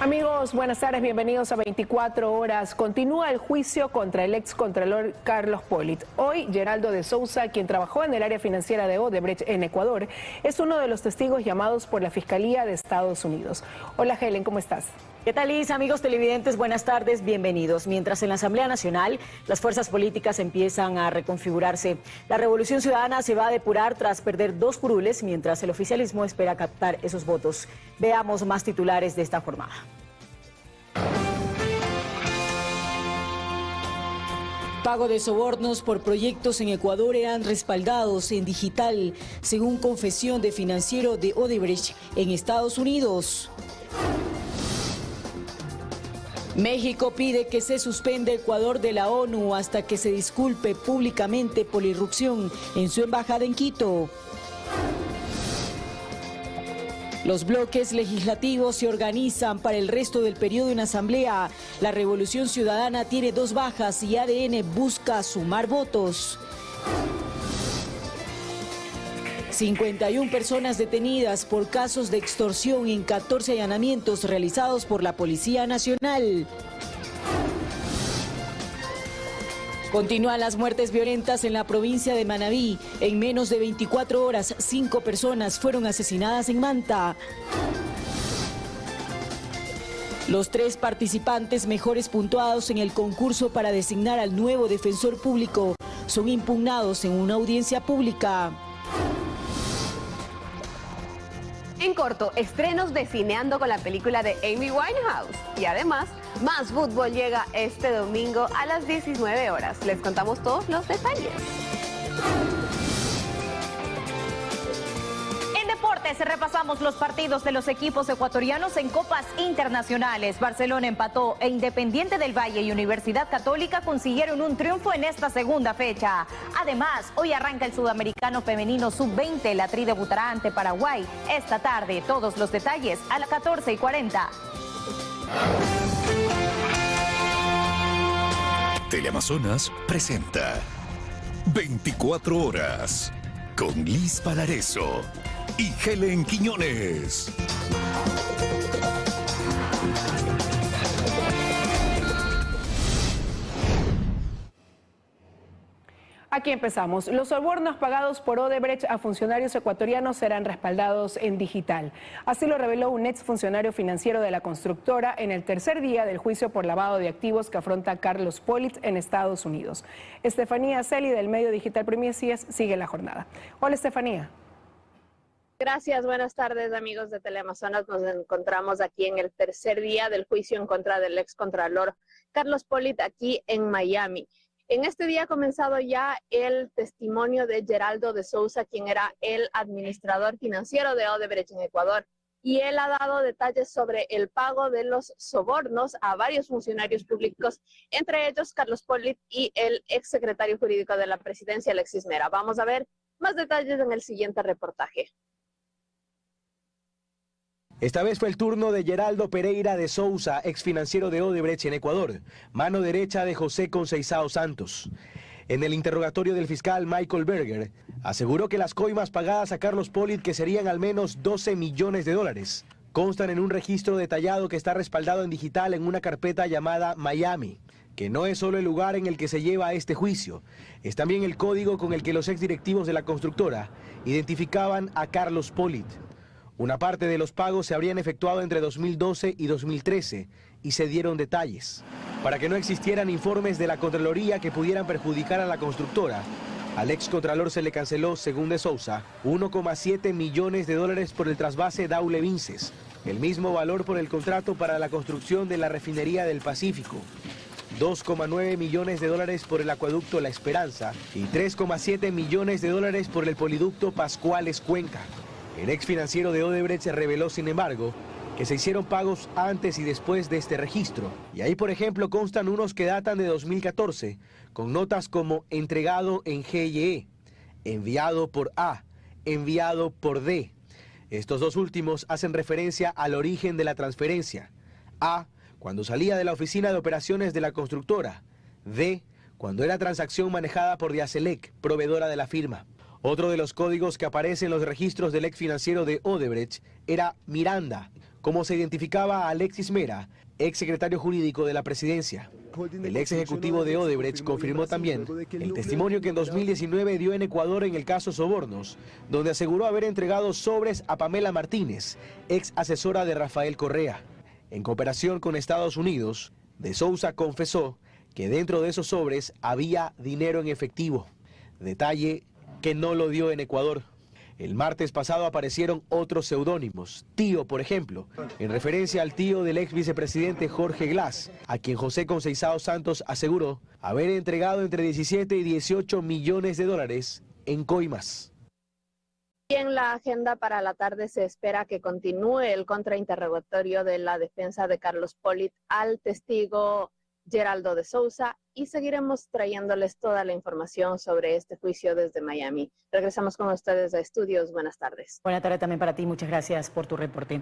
Amigos, buenas tardes, bienvenidos a 24 horas. Continúa el juicio contra el excontralor Carlos Pollitt. Hoy, Geraldo de Souza, quien trabajó en el área financiera de Odebrecht en Ecuador, es uno de los testigos llamados por la Fiscalía de Estados Unidos. Hola Helen, ¿cómo estás? ¿Qué tal, Liz? Amigos televidentes, buenas tardes, bienvenidos. Mientras en la Asamblea Nacional las fuerzas políticas empiezan a reconfigurarse, la Revolución Ciudadana se va a depurar tras perder 2 curules, mientras el oficialismo espera captar esos votos. Veamos más titulares de esta jornada. Pago de sobornos por proyectos en Ecuador eran respaldados en digital, según confesión de financiero de Odebrecht en Estados Unidos. México pide que se suspenda Ecuador de la ONU hasta que se disculpe públicamente por la irrupción en su embajada en Quito. Los bloques legislativos se organizan para el resto del periodo en asamblea. La Revolución Ciudadana tiene 2 bajas y ADN busca sumar votos. 51 personas detenidas por casos de extorsión en 14 allanamientos realizados por la Policía Nacional. Continúan las muertes violentas en la provincia de Manabí. En menos de 24 horas, 5 personas fueron asesinadas en Manta. Los 3 participantes mejores puntuados en el concurso para designar al nuevo defensor público son impugnados en una audiencia pública. En corto, estrenos de Cineando con la película de Amy Winehouse. Y además, más fútbol llega este domingo a las 19 horas. Les contamos todos los detalles. En deportes repasamos los partidos de los equipos ecuatorianos en copas internacionales. Barcelona empató e Independiente del Valle y Universidad Católica consiguieron un triunfo en esta segunda fecha. Además, hoy arranca el Sudamericano Femenino Sub-20. La Tri debutará ante Paraguay esta tarde. Todos los detalles a las 14:40. Teleamazonas presenta 24 horas con Liz Valareso y Helen Quiñones. Aquí empezamos. Los sobornos pagados por Odebrecht a funcionarios ecuatorianos serán respaldados en digital. Así lo reveló un exfuncionario financiero de la constructora en el tercer día del juicio por lavado de activos que afronta Carlos Pollitt en Estados Unidos. Estefanía Celi del medio digital Primicias sigue la jornada. Hola Estefanía. Gracias, buenas tardes amigos de Teleamazonas. Nos encontramos aquí en el tercer día del juicio en contra del excontralor Carlos Pollitt aquí en Miami. En este día ha comenzado ya el testimonio de Geraldo de Souza, quien era el administrador financiero de Odebrecht en Ecuador, y él ha dado detalles sobre el pago de los sobornos a varios funcionarios públicos, entre ellos Carlos Pollitt y el exsecretario jurídico de la presidencia, Alexis Mera. Vamos a ver más detalles en el siguiente reportaje. Esta vez fue el turno de Geraldo Pereira de Souza, exfinanciero de Odebrecht en Ecuador, mano derecha de José Conceizao Santos. En el interrogatorio del fiscal Michael Berger, aseguró que las coimas pagadas a Carlos Pollitt, que serían al menos 12 millones de dólares, constan en un registro detallado que está respaldado en digital en una carpeta llamada Miami, que no es solo el lugar en el que se lleva este juicio, es también el código con el que los exdirectivos de la constructora identificaban a Carlos Pollitt. Una parte de los pagos se habrían efectuado entre 2012 y 2013 y se dieron detalles. Para que no existieran informes de la Contraloría que pudieran perjudicar a la constructora, al excontralor se le canceló, según de Souza, 1,7 millones de dólares por el trasvase Daule Vinces, el mismo valor por el contrato para la construcción de la refinería del Pacífico, 2,9 millones de dólares por el acueducto La Esperanza y 3,7 millones de dólares por el poliducto Pascuales Cuenca. El exfinanciero de Odebrecht se reveló, sin embargo, que se hicieron pagos antes y después de este registro. Y ahí, por ejemplo, constan unos que datan de 2014, con notas como entregado en GYE, enviado por A, enviado por D. Estos 2 últimos hacen referencia al origen de la transferencia. A, cuando salía de la oficina de operaciones de la constructora. D, cuando era transacción manejada por Diaselec, proveedora de la firma. Otro de los códigos que aparece en los registros del exfinanciero de Odebrecht era Miranda, como se identificaba a Alexis Mera, ex secretario jurídico de la presidencia. El ex ejecutivo de Odebrecht confirmó también el testimonio que en 2019 dio en Ecuador en el caso Sobornos, donde aseguró haber entregado sobres a Pamela Martínez, ex asesora de Rafael Correa. En cooperación con Estados Unidos, De Sousa confesó que dentro de esos sobres había dinero en efectivo, detalle que no lo dio en Ecuador. El martes pasado aparecieron otros seudónimos, Tío, por ejemplo, en referencia al tío del ex vicepresidente Jorge Glass, a quien José Conceizao Santos aseguró haber entregado entre 17 y 18 millones de dólares en coimas. Y en la agenda para la tarde se espera que continúe el contrainterrogatorio de la defensa de Carlos Polit al testigo Geraldo de Sousa, y seguiremos trayéndoles toda la información sobre este juicio desde Miami. Regresamos con ustedes a estudios. Buenas tardes. Buenas tardes también para ti. Muchas gracias por tu reporte.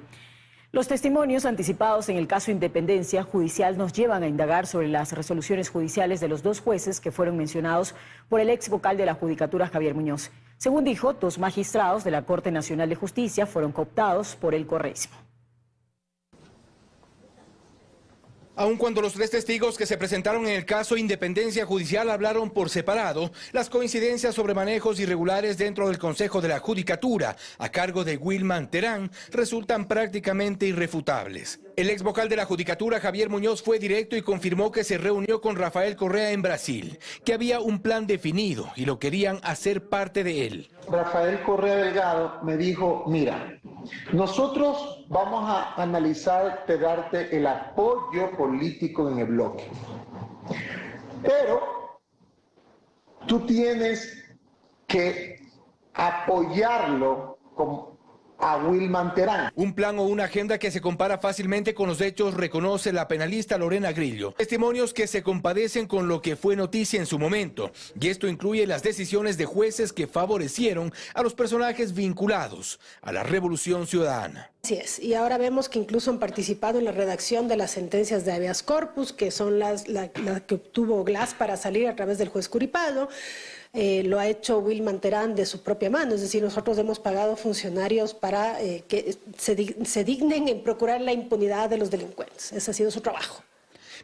Los testimonios anticipados en el caso Independencia Judicial nos llevan a indagar sobre las resoluciones judiciales de los dos jueces que fueron mencionados por el ex vocal de la Judicatura, Javier Muñoz. Según dijo, 2 magistrados de la Corte Nacional de Justicia fueron cooptados por el correísmo. Aun cuando los 3 testigos que se presentaron en el caso Independencia Judicial hablaron por separado, las coincidencias sobre manejos irregulares dentro del Consejo de la Judicatura, a cargo de Wilman Terán, resultan prácticamente irrefutables. El ex vocal de la Judicatura, Javier Muñoz, fue directo y confirmó que se reunió con Rafael Correa en Brasil, que había un plan definido y lo querían hacer parte de él. Rafael Correa Delgado me dijo, mira, nosotros vamos a analizar, darte el apoyo político en el bloque, pero tú tienes que apoyarlo a Wilman Terán. Un plan o una agenda que se compara fácilmente con los hechos, reconoce la penalista Lorena Grillo. Testimonios que se compadecen con lo que fue noticia en su momento. Y esto incluye las decisiones de jueces que favorecieron a los personajes vinculados a la Revolución Ciudadana. Así es, y ahora vemos que incluso han participado en la redacción de las sentencias de habeas corpus, que son la que obtuvo Glass para salir a través del juez Curipado. Lo ha hecho Wilman Terán de su propia mano, es decir, nosotros hemos pagado funcionarios para que se dignen en procurar la impunidad de los delincuentes. Ese ha sido su trabajo.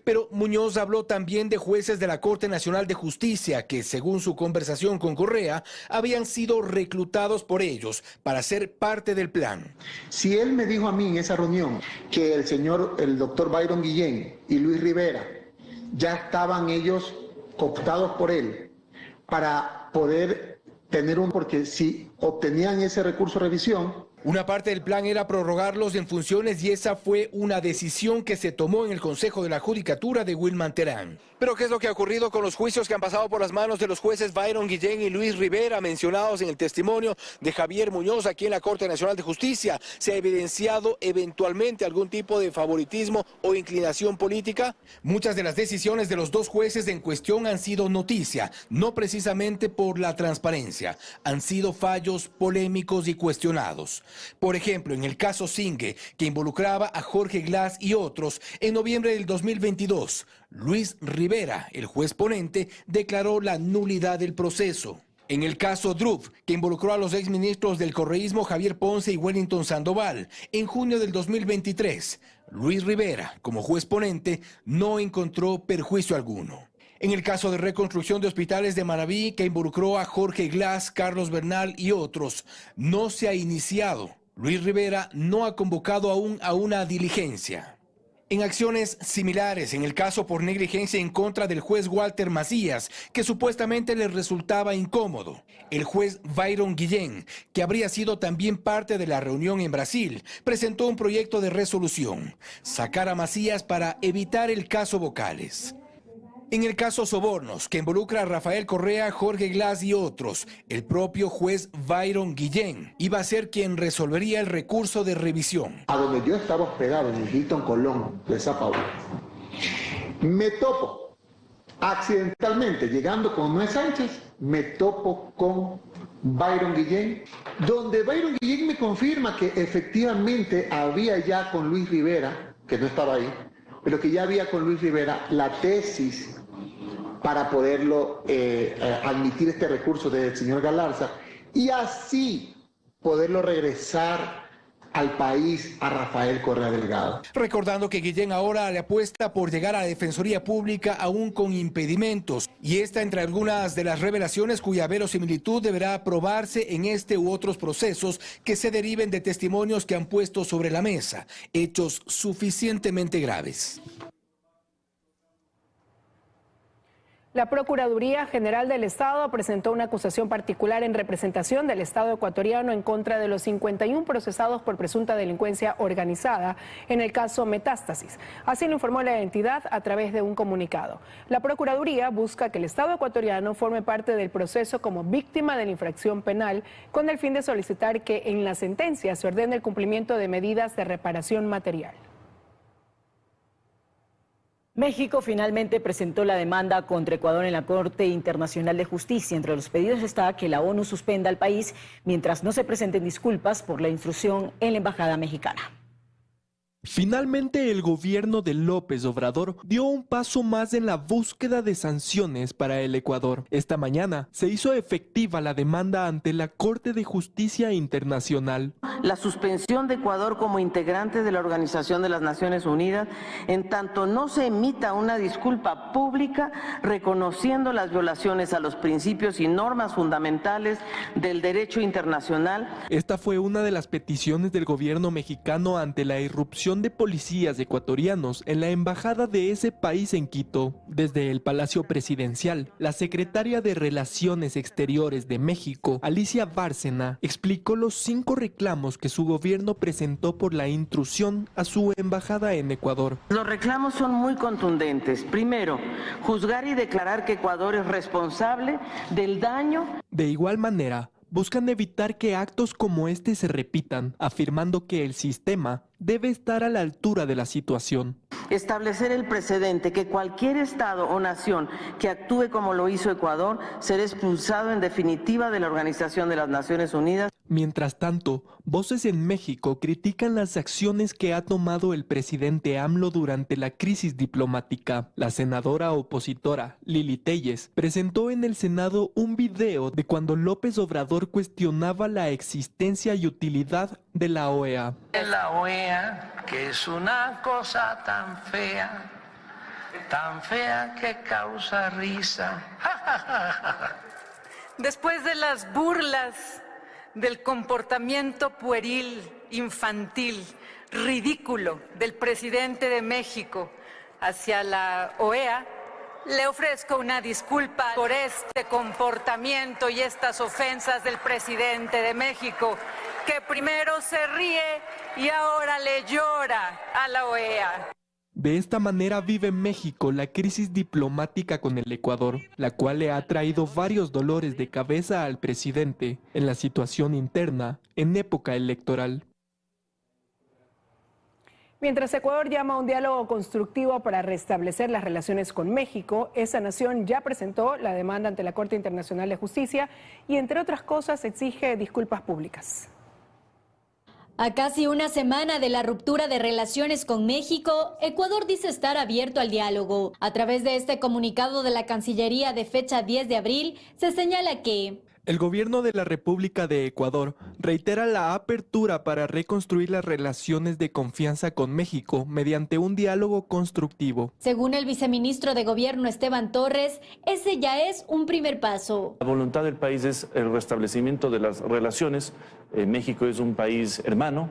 Pero Muñoz habló también de jueces de la Corte Nacional de Justicia que, según su conversación con Correa, habían sido reclutados por ellos para ser parte del plan. Si él me dijo a mí en esa reunión que el doctor Byron Guillén y Luis Rivera ya estaban ellos cooptados por él para poder tener porque si obtenían ese recurso de revisión, una parte del plan era prorrogarlos en funciones y esa fue una decisión que se tomó en el Consejo de la Judicatura de Wilman Terán. Pero ¿qué es lo que ha ocurrido con los juicios que han pasado por las manos de los jueces Byron Guillén y Luis Rivera, mencionados en el testimonio de Javier Muñoz aquí en la Corte Nacional de Justicia? ¿Se ha evidenciado eventualmente algún tipo de favoritismo o inclinación política? Muchas de las decisiones de los 2 jueces en cuestión han sido noticia, no precisamente por la transparencia, han sido fallos polémicos y cuestionados. Por ejemplo, en el caso Singue, que involucraba a Jorge Glass y otros, en noviembre del 2022, Luis Rivera, el juez ponente, declaró la nulidad del proceso. En el caso Druff, que involucró a los exministros del correísmo Javier Ponce y Wellington Sandoval, en junio del 2023, Luis Rivera, como juez ponente, no encontró perjuicio alguno. En el caso de reconstrucción de hospitales de Manabí, que involucró a Jorge Glass, Carlos Bernal y otros, no se ha iniciado. Luis Rivera no ha convocado aún a una diligencia. En acciones similares, en el caso por negligencia en contra del juez Walter Macías, que supuestamente le resultaba incómodo, el juez Byron Guillén, que habría sido también parte de la reunión en Brasil, presentó un proyecto de resolución, sacar a Macías para evitar el caso Vocales. En el caso Sobornos, que involucra a Rafael Correa, Jorge Glass y otros, el propio juez Byron Guillén iba a ser quien resolvería el recurso de revisión. A donde yo estaba hospedado, en el Hilton Colón de Sao Paulo, me topo accidentalmente, llegando con Noé Sánchez, me topo con Byron Guillén, donde Byron Guillén me confirma que efectivamente había ya con Luis Rivera, que no estaba ahí, pero que ya había con Luis Rivera la tesis para poderlo admitir este recurso del señor Galarza y así poderlo regresar al país a Rafael Correa Delgado. Recordando que Guillén ahora le apuesta por llegar a la Defensoría Pública aún con impedimentos. Y esta entre algunas de las revelaciones cuya verosimilitud deberá aprobarse en este u otros procesos que se deriven de testimonios que han puesto sobre la mesa hechos suficientemente graves. La Procuraduría General del Estado presentó una acusación particular en representación del Estado ecuatoriano en contra de los 51 procesados por presunta delincuencia organizada en el caso Metástasis. Así lo informó la entidad a través de un comunicado. La Procuraduría busca que el Estado ecuatoriano forme parte del proceso como víctima de la infracción penal con el fin de solicitar que en la sentencia se ordene el cumplimiento de medidas de reparación material. México finalmente presentó la demanda contra Ecuador en la Corte Internacional de Justicia. Entre los pedidos está que la ONU suspenda al país mientras no se presenten disculpas por la intrusión en la embajada mexicana. Finalmente, el gobierno de López Obrador dio un paso más en la búsqueda de sanciones para el Ecuador. Esta mañana se hizo efectiva la demanda ante la Corte de Justicia Internacional. La suspensión de Ecuador como integrante de la Organización de las Naciones Unidas, en tanto no se emita una disculpa pública reconociendo las violaciones a los principios y normas fundamentales del derecho internacional. Esta fue una de las peticiones del gobierno mexicano ante la irrupción de policías ecuatorianos en la embajada de ese país en Quito. Desde el Palacio Presidencial, la secretaria de Relaciones Exteriores de México, Alicia Bárcena, explicó los 5 reclamos que su gobierno presentó por la intrusión a su embajada en Ecuador. Los reclamos son muy contundentes. Primero, juzgar y declarar que Ecuador es responsable del daño. De igual manera, buscan evitar que actos como este se repitan, afirmando que el sistema debe estar a la altura de la situación. Establecer el precedente que cualquier Estado o nación que actúe como lo hizo Ecuador será expulsado en definitiva de la Organización de las Naciones Unidas. Mientras tanto, voces en México critican las acciones que ha tomado el presidente AMLO durante la crisis diplomática. La senadora opositora Lili Telles presentó en el Senado un video de cuando López Obrador cuestionaba la existencia y utilidad de la OEA. La OEA, que es una cosa tan fea que causa risa. Después de las burlas del comportamiento pueril, infantil, ridículo del presidente de México hacia la OEA, le ofrezco una disculpa por este comportamiento y estas ofensas del presidente de México, que primero se ríe y ahora le llora a la OEA. De esta manera vive México la crisis diplomática con el Ecuador, la cual le ha traído varios dolores de cabeza al presidente en la situación interna en época electoral. Mientras Ecuador llama a un diálogo constructivo para restablecer las relaciones con México, esa nación ya presentó la demanda ante la Corte Internacional de Justicia y, entre otras cosas, exige disculpas públicas. A casi una semana de la ruptura de relaciones con México, Ecuador dice estar abierto al diálogo. A través de este comunicado de la Cancillería de fecha 10 de abril, se señala que el gobierno de la República de Ecuador reitera la apertura para reconstruir las relaciones de confianza con México mediante un diálogo constructivo. Según el viceministro de Gobierno Esteban Torres, ese ya es un primer paso. La voluntad del país es el restablecimiento de las relaciones. México es un país hermano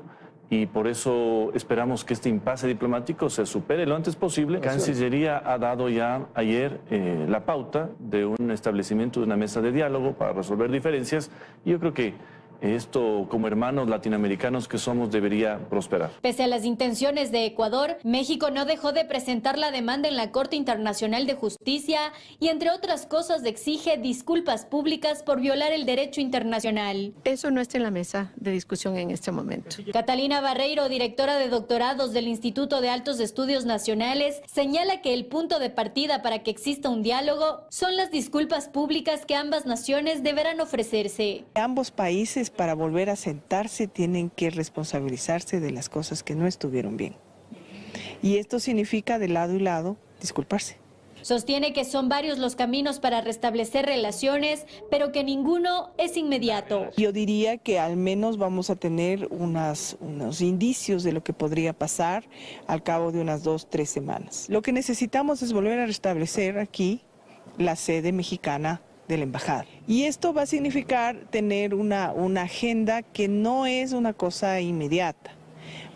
y por eso esperamos que este impasse diplomático se supere lo antes posible. Cancillería ha dado ya ayer la pauta de un establecimiento de una mesa de diálogo para resolver diferencias y yo creo que esto, como hermanos latinoamericanos que somos, debería prosperar. Pese a las intenciones de Ecuador, México no dejó de presentar la demanda en la Corte Internacional de Justicia y, entre otras cosas, exige disculpas públicas por violar el derecho internacional. Eso no está en la mesa de discusión en este momento. Catalina Barreiro, directora de doctorados del Instituto de Altos Estudios Nacionales, señala que el punto de partida para que exista un diálogo son las disculpas públicas que ambas naciones deberán ofrecerse. Ambos países, para volver a sentarse, tienen que responsabilizarse de las cosas que no estuvieron bien. Y esto significa de lado y lado disculparse. Sostiene que son varios los caminos para restablecer relaciones, pero que ninguno es inmediato. Yo diría que al menos vamos a tener unos indicios de lo que podría pasar al cabo de unas 2-3 semanas. Lo que necesitamos es volver a restablecer aquí la sede mexicana de la embajada. Y esto va a significar tener una agenda que no es una cosa inmediata,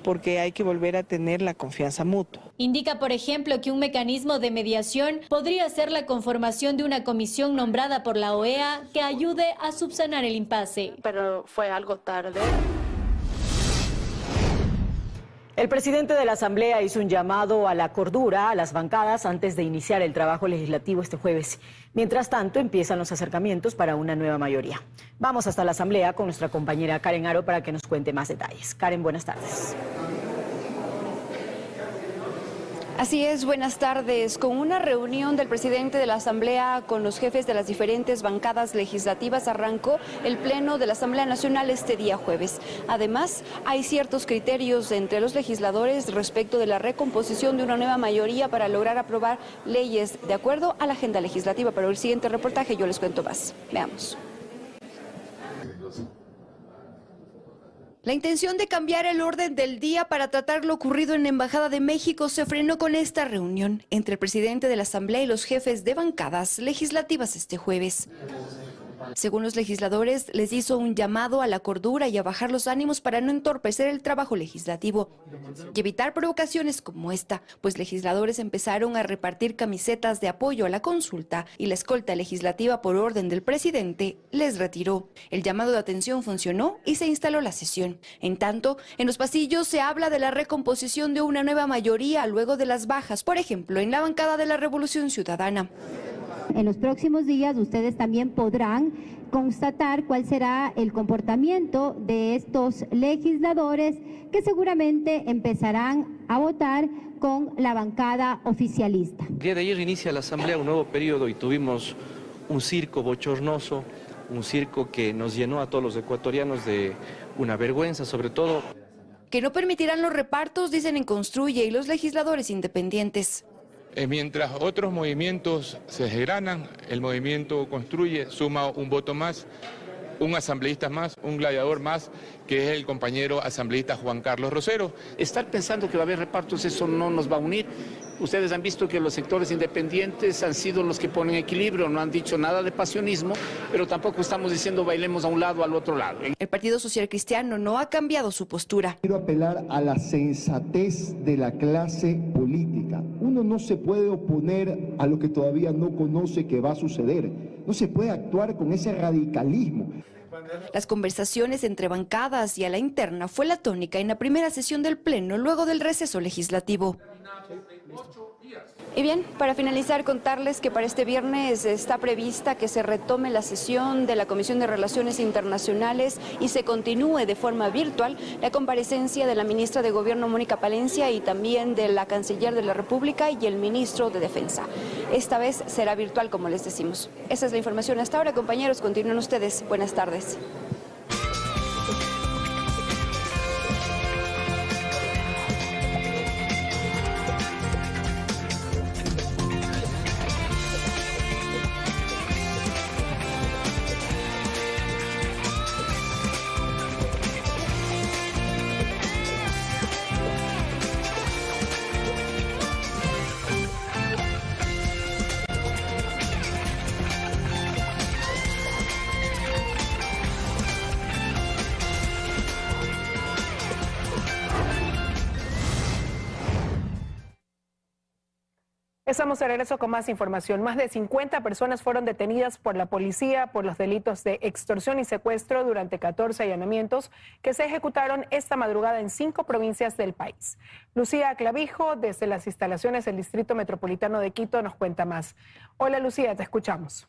porque hay que volver a tener la confianza mutua. Indica, por ejemplo, que un mecanismo de mediación podría ser la conformación de una comisión nombrada por la OEA que ayude a subsanar el impasse. Pero fue algo tarde. El presidente de la Asamblea hizo un llamado a la cordura a las bancadas antes de iniciar el trabajo legislativo este jueves. Mientras tanto, empiezan los acercamientos para una nueva mayoría. Vamos hasta la Asamblea con nuestra compañera Karen Aro para que nos cuente más detalles. Karen, buenas tardes. Así es, buenas tardes. Con una reunión del presidente de la Asamblea con los jefes de las diferentes bancadas legislativas arrancó el pleno de la Asamblea Nacional este día jueves. Además, hay ciertos criterios entre los legisladores respecto de la recomposición de una nueva mayoría para lograr aprobar leyes de acuerdo a la agenda legislativa. Pero el siguiente reportaje yo les cuento más. Veamos. La intención de cambiar el orden del día para tratar lo ocurrido en la Embajada de México se frenó con esta reunión entre el presidente de la Asamblea y los jefes de bancadas legislativas este jueves. Según los legisladores, les hizo un llamado a la cordura y a bajar los ánimos para no entorpecer el trabajo legislativo y evitar provocaciones como esta, pues legisladores empezaron a repartir camisetas de apoyo a la consulta y la escolta legislativa por orden del presidente les retiró. El llamado de atención funcionó y se instaló la sesión. En tanto, en los pasillos se habla de la recomposición de una nueva mayoría luego de las bajas, por ejemplo, en la bancada de la Revolución Ciudadana. En los próximos días ustedes también podrán constatar cuál será el comportamiento de estos legisladores que seguramente empezarán a votar con la bancada oficialista. El día de ayer inicia la Asamblea un nuevo periodo y tuvimos un circo bochornoso, un circo que nos llenó a todos los ecuatorianos de una vergüenza, sobre todo. Que no permitirán los repartos, dicen en Construye y los legisladores independientes. Mientras otros movimientos se desgranan, el movimiento Construye suma un voto más, un asambleísta más, un gladiador más, que es el compañero asambleísta Juan Carlos Rosero. Estar pensando que va a haber repartos, eso no nos va a unir. Ustedes han visto que los sectores independientes han sido los que ponen equilibrio, no han dicho nada de pasionismo, pero tampoco estamos diciendo bailemos a un lado, al otro lado. El Partido Social Cristiano no ha cambiado su postura. Quiero apelar a la sensatez de la clase política. Uno no se puede oponer a lo que todavía no conoce que va a suceder. No se puede actuar con ese radicalismo. Las conversaciones entre bancadas y a la interna fue la tónica en la primera sesión del Pleno luego del receso legislativo. Y bien, para finalizar, contarles que para este viernes está prevista que se retome la sesión de la Comisión de Relaciones Internacionales y se continúe de forma virtual la comparecencia de la ministra de Gobierno Mónica Palencia y también de la canciller de la República y el ministro de Defensa. Esta vez será virtual, como les decimos. Esa es la información hasta ahora, compañeros. Continúen ustedes. Buenas tardes. Estamos de regreso con más información. Más de 50 personas fueron detenidas por la policía por los delitos de extorsión y secuestro durante 14 allanamientos que se ejecutaron esta madrugada en 5 provincias del país. Lucía Clavijo, desde las instalaciones del Distrito Metropolitano de Quito, nos cuenta más. Hola Lucía, te escuchamos.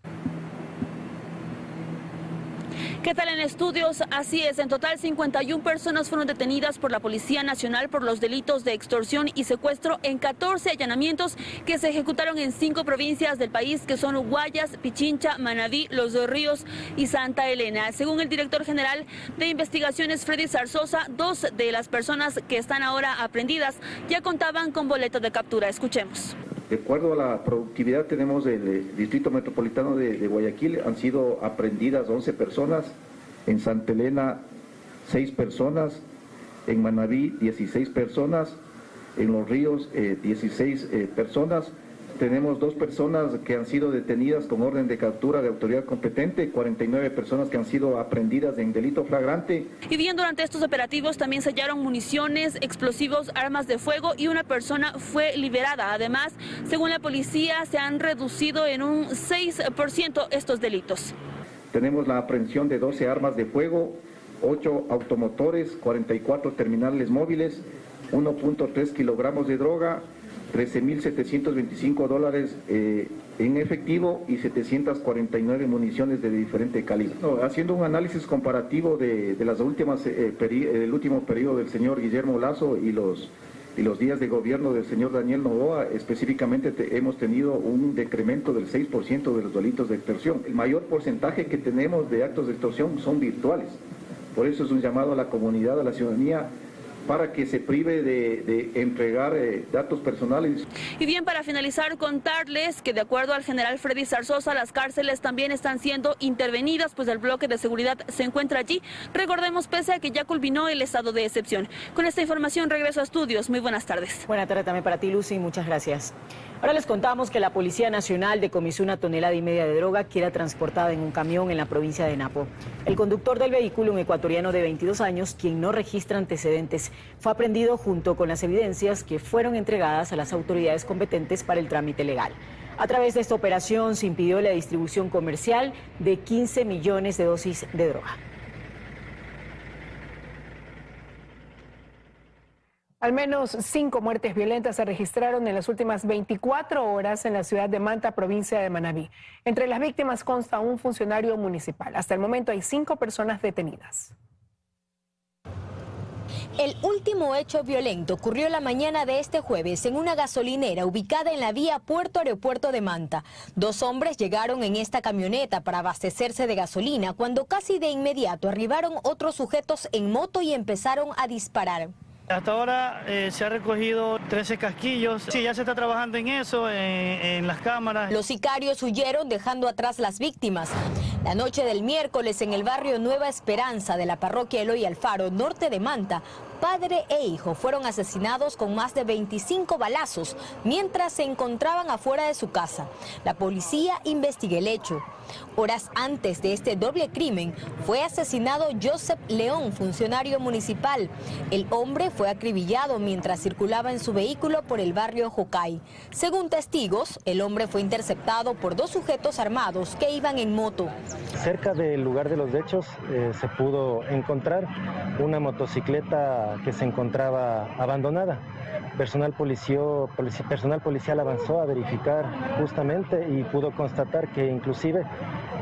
¿Qué tal en estudios? Así es, en total 51 personas fueron detenidas por la Policía Nacional por los delitos de extorsión y secuestro en 14 allanamientos que se ejecutaron en 5 provincias del país, que son Guayas, Pichincha, Manabí, Los Ríos y Santa Elena. Según el director general de investigaciones, Freddy Zarzosa, 2 de las personas que están ahora aprehendidas ya contaban con boleto de captura. Escuchemos. De acuerdo a la productividad, tenemos el Distrito Metropolitano de Guayaquil, han sido aprehendidas 11 personas, en Santa Elena 6 personas, en Manabí 16 personas, en Los Ríos 16 personas. Tenemos 2 personas que han sido detenidas con orden de captura de autoridad competente, 49 personas que han sido aprehendidas en delito flagrante. Y bien, durante estos operativos también se hallaron municiones, explosivos, armas de fuego y una persona fue liberada. Además, según la policía, se han reducido en un 6% estos delitos. Tenemos la aprehensión de 12 armas de fuego, 8 automotores, 44 terminales móviles, 1.3 kilogramos de droga, $13.725 en efectivo y 749 municiones de diferente calibre. Haciendo un análisis comparativo de las últimas el último periodo del señor Guillermo Lasso y los días de gobierno del señor Daniel Noboa, específicamente hemos tenido un decremento del 6% de los delitos de extorsión. El mayor porcentaje que tenemos de actos de extorsión son virtuales. Por eso es un llamado a la comunidad, a la ciudadanía, para que se prive de entregar datos personales. Y bien, para finalizar, contarles que de acuerdo al general Freddy Zarzosa, las cárceles también están siendo intervenidas, pues el bloque de seguridad se encuentra allí. Recordemos, pese a que ya culminó el estado de excepción. Con esta información regreso a estudios. Muy buenas tardes. Buena tarde también para ti, Lucy. Muchas gracias. Ahora les contamos que la Policía Nacional decomisó 1,5 toneladas de droga que era transportada en un camión en la provincia de Napo. El conductor del vehículo, un ecuatoriano de 22 años, quien no registra antecedentes, fue aprehendido junto con las evidencias que fueron entregadas a las autoridades competentes para el trámite legal. A través de esta operación se impidió la distribución comercial de 15 millones de dosis de droga. Al menos 5 muertes violentas se registraron en las últimas 24 horas en la ciudad de Manta, provincia de Manabí. Entre las víctimas consta un funcionario municipal. Hasta el momento hay 5 personas detenidas. El último hecho violento ocurrió la mañana de este jueves en una gasolinera ubicada en la vía Puerto-Aeropuerto de Manta. 2 hombres llegaron en esta camioneta para abastecerse de gasolina cuando casi de inmediato arribaron otros sujetos en moto y empezaron a disparar. Hasta ahora se ha recogido 13 casquillos. Sí, ya se está trabajando en eso, en las cámaras. Los sicarios huyeron dejando atrás las víctimas. La noche del miércoles en el barrio Nueva Esperanza de la parroquia Eloy Alfaro, norte de Manta, padre e hijo fueron asesinados con más de 25 balazos mientras se encontraban afuera de su casa. La policía investiga el hecho. Horas antes de este doble crimen fue asesinado Joseph León, funcionario municipal. El hombre fue acribillado mientras circulaba en su vehículo por el barrio Jocay. Según testigos, el hombre fue interceptado por 2 sujetos armados que iban en moto. Cerca del lugar de los hechos se pudo encontrar una motocicleta que se encontraba abandonada. Personal policial avanzó a verificar justamente y pudo constatar que inclusive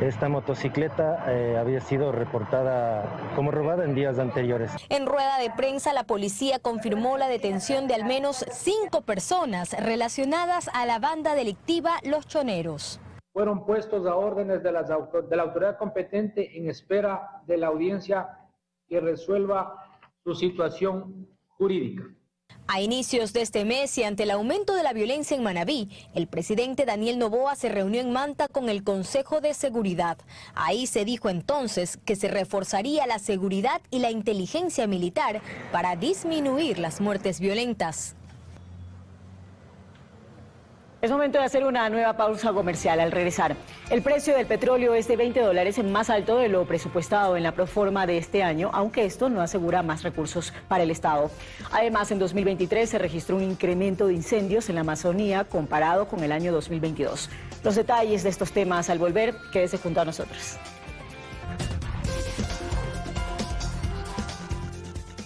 esta motocicleta había sido reportada como robada en días anteriores. En rueda de prensa, la policía confirmó la detención de al menos 5 personas relacionadas a la banda delictiva Los Choneros. Fueron puestos a órdenes de la autoridad competente en espera de la audiencia que resuelva su situación jurídica. A inicios de este mes y ante el aumento de la violencia en Manabí, el presidente Daniel Noboa se reunió en Manta con el Consejo de Seguridad. Ahí se dijo entonces que se reforzaría la seguridad y la inteligencia militar para disminuir las muertes violentas. Es momento de hacer una nueva pausa comercial. Al regresar, el precio del petróleo es de $20, más alto de lo presupuestado en la proforma de este año, aunque esto no asegura más recursos para el Estado. Además, en 2023 se registró un incremento de incendios en la Amazonía comparado con el año 2022. Los detalles de estos temas al volver, quédese junto a nosotros.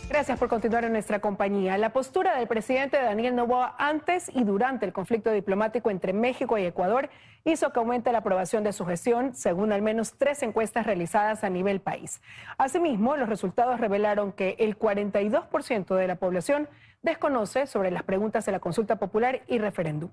Gracias por continuar en nuestra compañía. La postura del presidente Daniel Noboa antes y durante el conflicto diplomático entre México y Ecuador hizo que aumente la aprobación de su gestión, según al menos 3 encuestas realizadas a nivel país. Asimismo, los resultados revelaron que el 42% de la población desconoce sobre las preguntas de la consulta popular y referéndum.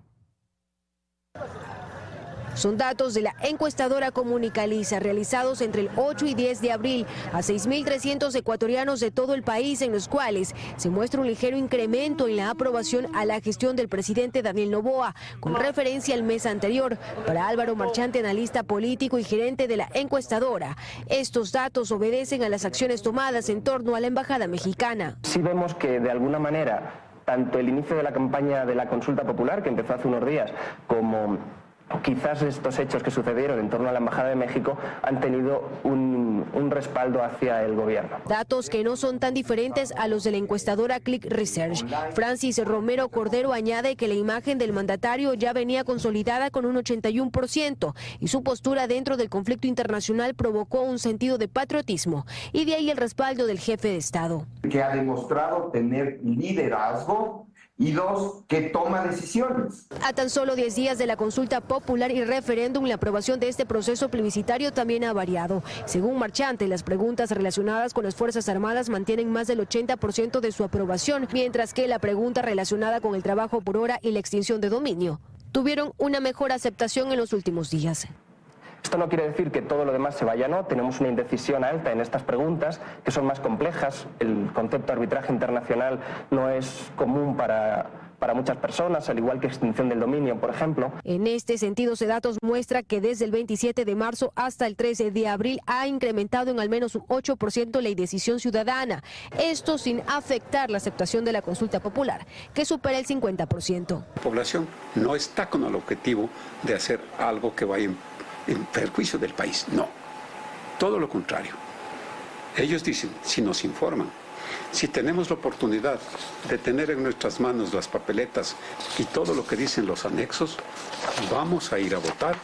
Son datos de la encuestadora Comunicaliza, realizados entre el 8 y 10 de abril a 6.300 ecuatorianos de todo el país, en los cuales se muestra un ligero incremento en la aprobación a la gestión del presidente Daniel Noboa, con referencia al mes anterior. Para Álvaro Marchante, analista político y gerente de la encuestadora, estos datos obedecen a las acciones tomadas en torno a la embajada mexicana. Sí vemos que de alguna manera tanto el inicio de la campaña de la consulta popular, que empezó hace unos días, como quizás estos hechos que sucedieron en torno a la Embajada de México han tenido un respaldo hacia el gobierno. Datos que no son tan diferentes a los de la encuestadora Click Research. Francis Romero Cordero añade que la imagen del mandatario ya venía consolidada con un 81% y su postura dentro del conflicto internacional provocó un sentido de patriotismo, y de ahí el respaldo del jefe de Estado. Que ha demostrado tener liderazgo y dos, que toma decisiones. A tan solo 10 días de la consulta popular y referéndum, la aprobación de este proceso plebiscitario también ha variado. Según Marchante, las preguntas relacionadas con las Fuerzas Armadas mantienen más del 80% de su aprobación, mientras que la pregunta relacionada con el trabajo por hora y la extinción de dominio tuvieron una mejor aceptación en los últimos días. Esto no quiere decir que todo lo demás se vaya, no. Tenemos una indecisión alta en estas preguntas, que son más complejas. El concepto de arbitraje internacional no es común para muchas personas, al igual que extinción del dominio, por ejemplo. En este sentido, Sedatos muestra que desde el 27 de marzo hasta el 13 de abril ha incrementado en al menos un 8% la indecisión ciudadana. Esto sin afectar la aceptación de la consulta popular, que supera el 50%. La población no está con el objetivo de hacer algo que vaya en perjuicio del país, no, todo lo contrario. Ellos dicen, si nos informan, si tenemos la oportunidad de tener en nuestras manos las papeletas y todo lo que dicen los anexos, vamos a ir a votar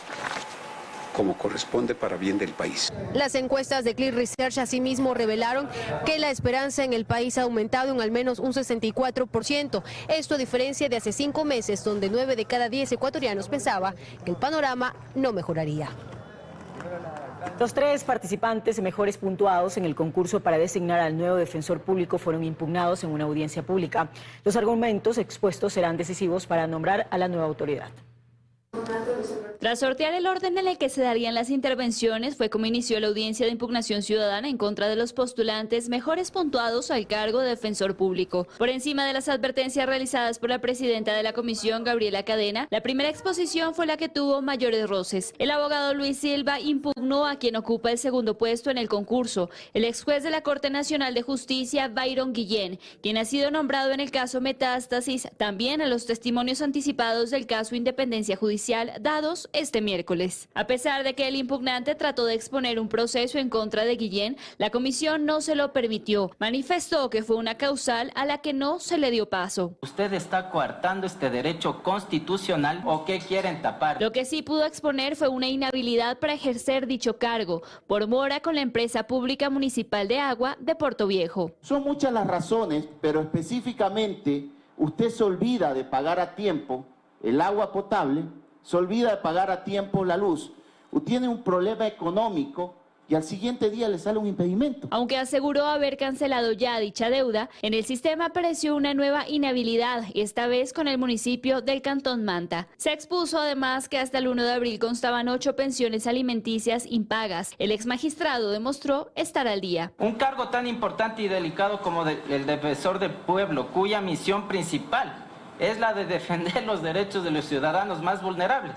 como corresponde para bien del país. Las encuestas de Click Research asimismo revelaron que la esperanza en el país ha aumentado en al menos un 64%. Esto a diferencia de hace 5 meses, donde 9 de cada 10 ecuatorianos pensaba que el panorama no mejoraría. Los 3 participantes mejores puntuados en el concurso para designar al nuevo defensor público fueron impugnados en una audiencia pública. Los argumentos expuestos serán decisivos para nombrar a la nueva autoridad. Tras sortear el orden en el que se darían las intervenciones, fue como inició la audiencia de impugnación ciudadana en contra de los postulantes mejores puntuados al cargo de defensor público. Por encima de las advertencias realizadas por la presidenta de la comisión, Gabriela Cadena, la primera exposición fue la que tuvo mayores roces. El abogado Luis Silva impugnó a quien ocupa el segundo puesto en el concurso, el ex juez de la Corte Nacional de Justicia, Byron Guillén, quien ha sido nombrado en el caso Metástasis, también a los testimonios anticipados del caso Independencia Judicial dados este miércoles. A pesar de que el impugnante trató de exponer un proceso en contra de Guillén, la comisión no se lo permitió. Manifestó que fue una causal a la que no se le dio paso. ¿Usted está coartando este derecho constitucional o qué quieren tapar? Lo que sí pudo exponer fue una inhabilidad para ejercer dicho cargo por mora con la empresa pública municipal de agua de Puerto Viejo. Son muchas las razones, pero específicamente usted se olvida de pagar a tiempo el agua potable, se olvida de pagar a tiempo la luz, tiene un problema económico y al siguiente día le sale un impedimento. Aunque aseguró haber cancelado ya dicha deuda, en el sistema apareció una nueva inhabilidad, esta vez con el municipio del Cantón Manta. Se expuso además que hasta el 1 de abril constaban 8 pensiones alimenticias impagas. El ex magistrado demostró estar al día. Un cargo tan importante y delicado como el defensor del pueblo, cuya misión principal es la de defender los derechos de los ciudadanos más vulnerables.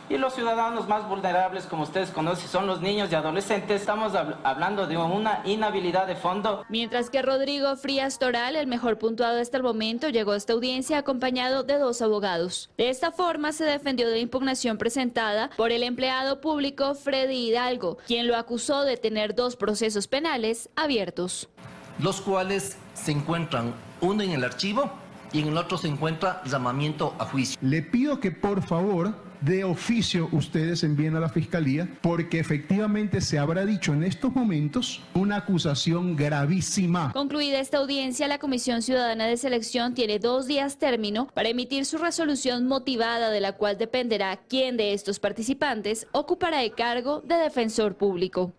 Y los ciudadanos más vulnerables, como ustedes conocen, son los niños y adolescentes. Estamos hablando de una inhabilidad de fondo. Mientras que Rodrigo Frías Toral, el mejor puntuado hasta el momento, llegó a esta audiencia acompañado de 2 abogados. De esta forma se defendió de la impugnación presentada por el empleado público Freddy Hidalgo, quien lo acusó de tener 2 procesos penales abiertos. Los cuales se encuentran uno en el archivo y en el otro se encuentra llamamiento a juicio. Le pido que por favor de oficio ustedes envíen a la Fiscalía, porque efectivamente se habrá dicho en estos momentos una acusación gravísima. Concluida esta audiencia, la Comisión Ciudadana de Selección tiene 2 días término para emitir su resolución motivada, de la cual dependerá quién de estos participantes ocupará el cargo de defensor público.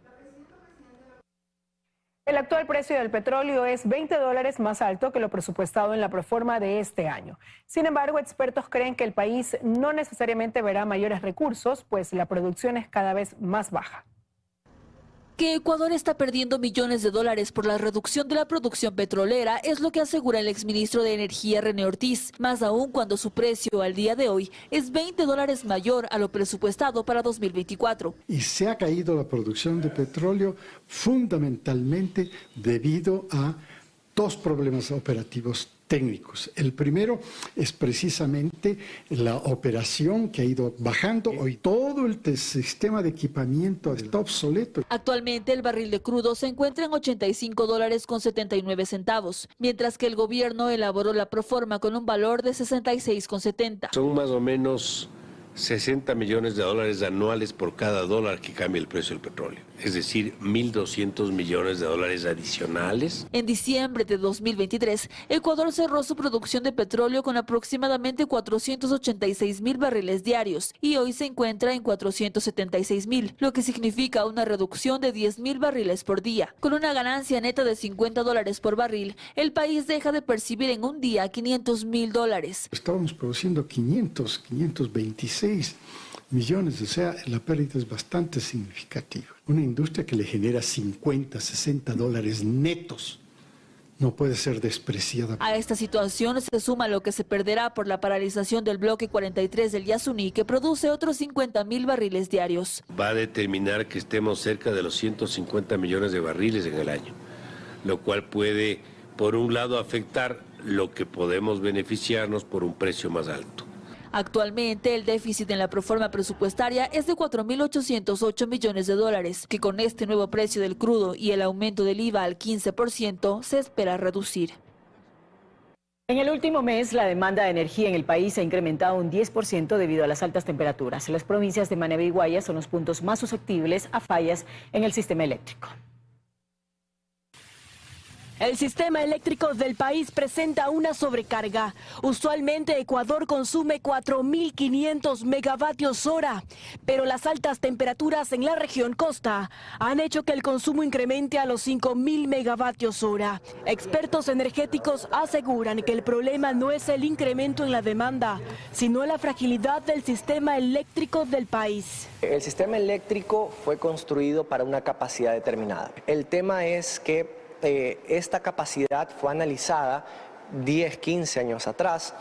El actual precio del petróleo es $20 más alto que lo presupuestado en la proforma de este año. Sin embargo, expertos creen que el país no necesariamente verá mayores recursos, pues la producción es cada vez más baja. Que Ecuador está perdiendo millones de dólares por la reducción de la producción petrolera es lo que asegura el exministro de Energía René Ortiz, más aún cuando su precio al día de hoy es $20 mayor a lo presupuestado para 2024. Y se ha caído la producción de petróleo fundamentalmente debido a dos problemas operativos técnicos. El primero es precisamente la operación que ha ido bajando. Hoy todo el sistema de equipamiento está obsoleto. Actualmente el barril de crudo se encuentra en $85.79, mientras que el gobierno elaboró la proforma con un valor de $66.70. Son más o menos 60 millones de dólares anuales por cada dólar que cambia el precio del petróleo, es decir, 1.200 millones de dólares adicionales. En diciembre de 2023, Ecuador cerró su producción de petróleo con aproximadamente 486.000 barriles diarios y hoy se encuentra en 476.000, lo que significa una reducción de 10.000 barriles por día. Con una ganancia neta de $50 por barril, el país deja de percibir en un día $500.000. Estábamos produciendo 526 millones, o sea, la pérdida es bastante significativa. Una industria que le genera 50, 60 dólares netos no puede ser despreciada. A esta situación se suma lo que se perderá por la paralización del bloque 43 del Yasuní, que produce otros 50.000 barriles diarios. Va a determinar que estemos cerca de los 150 millones de barriles en el año, lo cual puede, por un lado, afectar lo que podemos beneficiarnos por un precio más alto. Actualmente el déficit en la proforma presupuestaria es de 4.808 millones de dólares, que con este nuevo precio del crudo y el aumento del IVA al 15% se espera reducir. En el último mes, la demanda de energía en el país se ha incrementado un 10% debido a las altas temperaturas. Las provincias de Manabí y Guayas son los puntos más susceptibles a fallas en el sistema eléctrico. El sistema eléctrico del país presenta una sobrecarga. Usualmente Ecuador consume 4.500 megavatios hora, pero las altas temperaturas en la región costa han hecho que el consumo incremente a los 5.000 megavatios hora. Expertos energéticos aseguran que el problema no es el incremento en la demanda, sino la fragilidad del sistema eléctrico del país. El sistema eléctrico fue construido para una capacidad determinada. El tema es que esta capacidad fue analizada 10, 15 años atrás,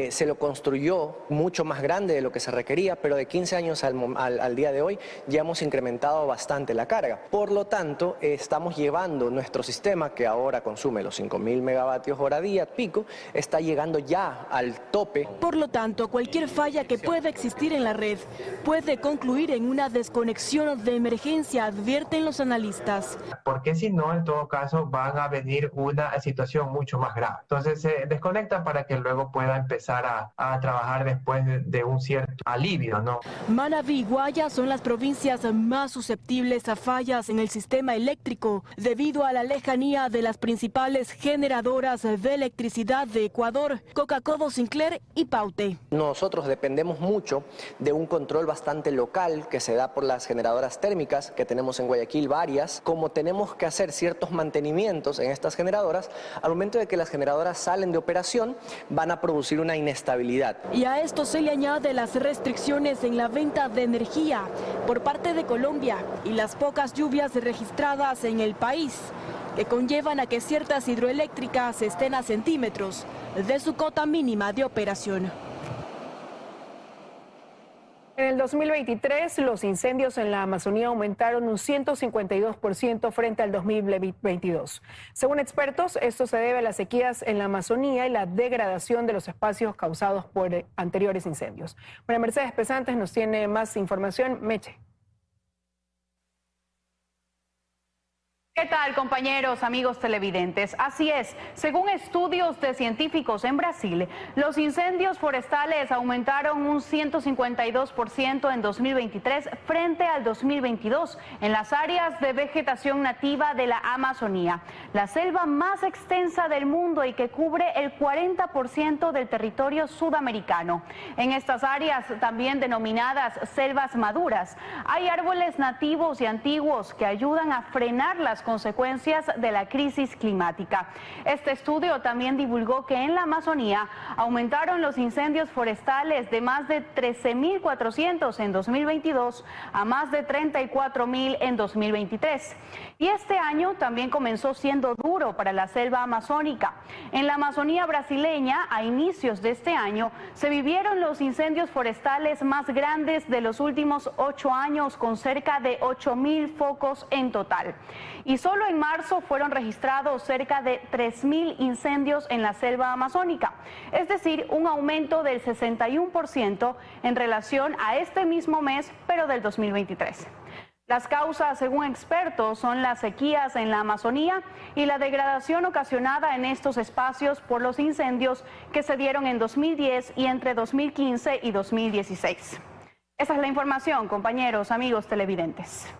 se lo construyó mucho más grande de lo que se requería, pero de 15 años al día de hoy ya hemos incrementado bastante la carga. Por lo tanto, estamos llevando nuestro sistema, que ahora consume los 5.000 megavatios hora día pico, está llegando ya al tope. Por lo tanto, cualquier falla que pueda existir en la red puede concluir en una desconexión de emergencia, advierten los analistas. Porque si no, en todo caso, van a venir una situación mucho más grave. Entonces, se desconecta para que luego pueda empezar a trabajar después de un cierto alivio, ¿no? Manabí y Guayas son las provincias más susceptibles a fallas en el sistema eléctrico debido a la lejanía de las principales generadoras de electricidad de Ecuador, Coca-Cola, Sinclair y Paute. Nosotros dependemos mucho de un control bastante local que se da por las generadoras térmicas que tenemos en Guayaquil varias. Como tenemos que hacer ciertos mantenimientos en estas generadoras, al momento de que las generadoras salen de operación, van a producir una inestabilidad. Y a esto se le añade las restricciones en la venta de energía por parte de Colombia y las pocas lluvias registradas en el país, que conllevan a que ciertas hidroeléctricas estén a centímetros de su cota mínima de operación. En el 2023, los incendios en la Amazonía aumentaron un 152% frente al 2022. Según expertos, esto se debe a las sequías en la Amazonía y la degradación de los espacios causados por anteriores incendios. María Mercedes Pesantes nos tiene más información. Meche. ¿Qué tal, compañeros, amigos televidentes? Así es, según estudios de científicos en Brasil, los incendios forestales aumentaron un 152% en 2023 frente al 2022 en las áreas de vegetación nativa de la Amazonía, la selva más extensa del mundo y que cubre el 40% del territorio sudamericano. En estas áreas, también denominadas selvas maduras, hay árboles nativos y antiguos que ayudan a frenar las consecuencias de la crisis climática. Este estudio también divulgó que en la Amazonía aumentaron los incendios forestales de más de 13.400 en 2022 a más de 34.000 en 2023. Y este año también comenzó siendo duro para la selva amazónica. En la Amazonía brasileña, a inicios de este año, se vivieron los incendios forestales más grandes de los últimos 8 años, con cerca de 8.000 focos en total. Y solo en marzo fueron registrados cerca de 3.000 incendios en la selva amazónica, es decir, un aumento del 61% en relación a este mismo mes, pero del 2023. Las causas, según expertos, son las sequías en la Amazonía y la degradación ocasionada en estos espacios por los incendios que se dieron en 2010 y entre 2015 y 2016. Esa es la información, compañeros, amigos televidentes.